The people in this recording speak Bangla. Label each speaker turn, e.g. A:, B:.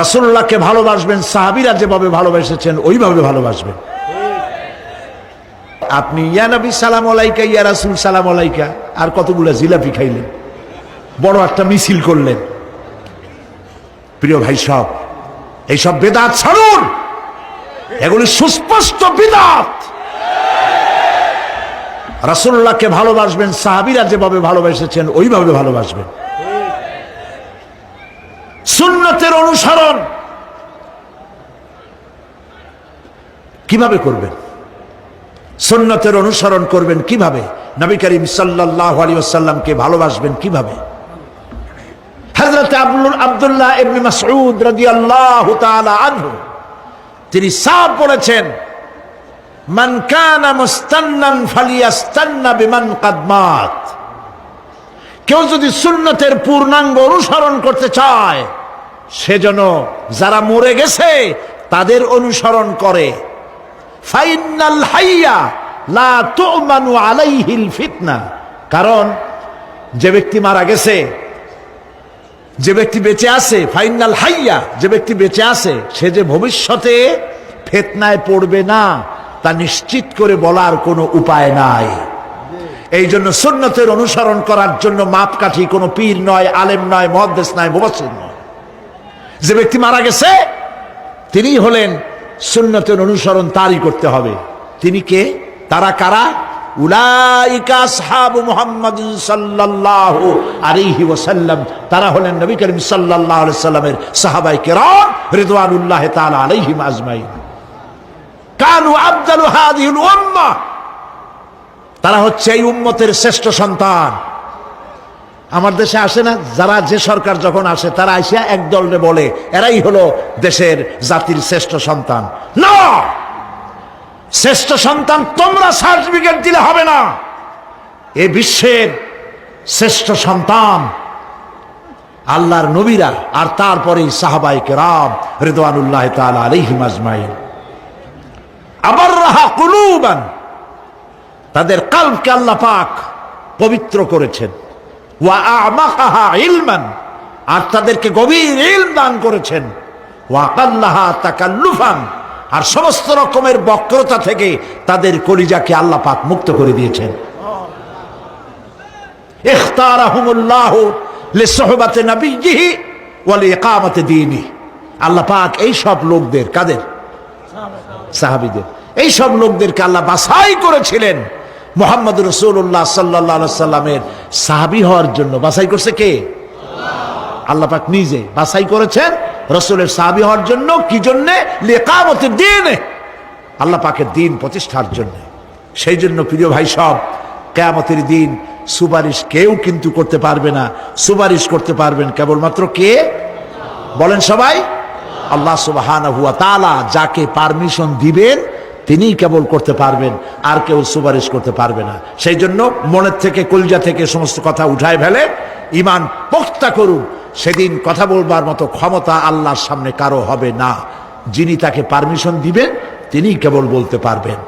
A: রাসূলুল্লাহকে ভালোবাসবেন, সাহাবীরা যেভাবে ভালোবেসেছেন ওইভাবে ভালোবাসবেন। আপনি ইয়া নবী সালাম আলাইকা, ইয়া রাসূল সালাম আলাইকা, আর কতগুলো জিলাপি খাইলেন, বড় একটা মিছিল করলেন। প্রিয় ভাই সব, এইসব বিদআত ছাড়ুন, এগুলি সুস্পষ্ট বিদআত। রাসূলুল্লাহকে ভালোবাসবেন, সাহাবীরা যেভাবে ভালোবেসেছেন ওইভাবে ভালোবাসবেন। সুন্নতের অনুসরণ কিভাবে করবেন? সুন্নতের অনুসরণ করবেন কিভাবে? নবী করিম সাল্লাল্লাহু আলাইহি ওয়াসাল্লামকে ভালোবাসবেন কিভাবে? হযরত আব্দুল্লাহ ইবনে মাসউদ রাদিয়াল্লাহু তাআলা আনহু তিনি সাফ বলেছেন, মান কানা মুস্তান্নান ফালিয়াস্তান্না বিমান কাদ মাত। কেউ যদি সুন্নতের পূর্ণাঙ্গ অনুসরণ করতে চায়, সেজন্য যারা মরে গেছে তাদের অনুসরণ করে। ফাইনাল হাইয়া লা তু'মানু আলাইহিল ফিতনা। কারণ যে ব্যক্তি মারা গেছে, যে ব্যক্তি বেঁচে আছে, ফাইনাল হাইয়া, যে ব্যক্তি বেঁচে আছে, সে যে ভবিষ্যতে ফিতনায় পড়বে না তা নিশ্চিত করে বলার কোনো উপায় নাই। এই জন্য সুন্নতের অনুসরণ করার জন্য মাপকাঠি কোনো পীর নয়, আলেম নয়, মুহাদ্দিস নয়, মুফাসসির নয়। যে ব্যক্তি মারা গেছে তিনি হলেন সুন্নতের অনুসরণ তারই করতে হবে। তিনি কে? তারা কারা? উলাইকা আসহাবু মুহাম্মাদিন সাল্লাল্লাহু আলাইহি ওয়াসাল্লাম। তারা হলেন নবী করিম সাল্লাল্লাহু আলাইহি সাল্লামের সাহাবায়ে কেরাম রিদওয়ানুল্লাহি তাআলা আলাইহিম আজমাইন। কানু আফদালু হাযিহিল উম্মাহ। তারা হচ্ছে এই উম্মতের শ্রেষ্ঠ সন্তান। আমার দেশে আসে না, যারা যে সরকার যখন আসে তারা আইসা এক দলে বলে এরাই হলো দেশের জাতির শ্রেষ্ঠ সন্তান। না, শ্রেষ্ঠ সন্তান তোমরা সার্টিফিকেট দিলে হবে না। এই বিশ্বের শ্রেষ্ঠ সন্তান আল্লাহর নবীরা, আর তারপরেই সাহাবায়ে কেরাম রিদওয়ানুল্লাহি তাআলা আলাইহিম আজমাইন। আবাররাহা কুলুবান, তাদের কলবকে আল্লাহ পাক পবিত্র করেছেন। ওয়া আমাকাহা ইলমান, আর তাদেরকে গভীর ইলম দান করেছেন। ওয়া আকাল্লাহা তাকাল্লুফান, আর সমস্ত রকমের বক্রতা থেকে তাদের কলিজাকে আল্লাহ পাক মুক্ত করে দিয়েছেন। ইখতারাহুমুল্লাহু লিসুহবাতি নবিয়্যিহি ওয়া লিইকামাতি দীনিহি। আল্লাহ পাক এই সব লোকদের, কাদের? সাহাবীদের, এই সব লোকদেরকে আল্লাহ বাছাই করেছিলেন মুহাম্মদ রাসূলুল্লাহ সাল্লাল্লাহু আলাইহি সাল্লামের সাহাবী হওয়ার জন্য। বাছাই করছে কে? আল্লাহ পাক নিজে বাছাই করেছেন রাসূলের সাহাবী হওয়ার জন্য। কি জন্য? লিকামতের দিন, আল্লাহ পাকের দিন প্রতিষ্ঠার জন্য। সেই জন্য প্রিয় ভাই সব, কিয়ামতের দিন সুপারিশ কেউ কিন্তু করতে পারবে না। সুপারিশ করতে পারবেন কেবলমাত্র কে? বলেন সবাই। আল্লাহ সুবহানাহু ওয়া তাআলা যাকে পারমিশন দিবেন তিনিই কেবল করতে পারবেন, আর কেউ সুপারিশ করতে পারবে না। সেই জন্য মনের থেকে, কলিজা থেকে সমস্ত কথা উঠায় ফেলে ঈমান পোক্তা করুন। সেদিন কথা বলবার মতো ক্ষমতা আল্লাহর সামনে কারো হবে না। যিনি তাকে পারমিশন দিবেন তিনিই কেবল বলতে পারবেন।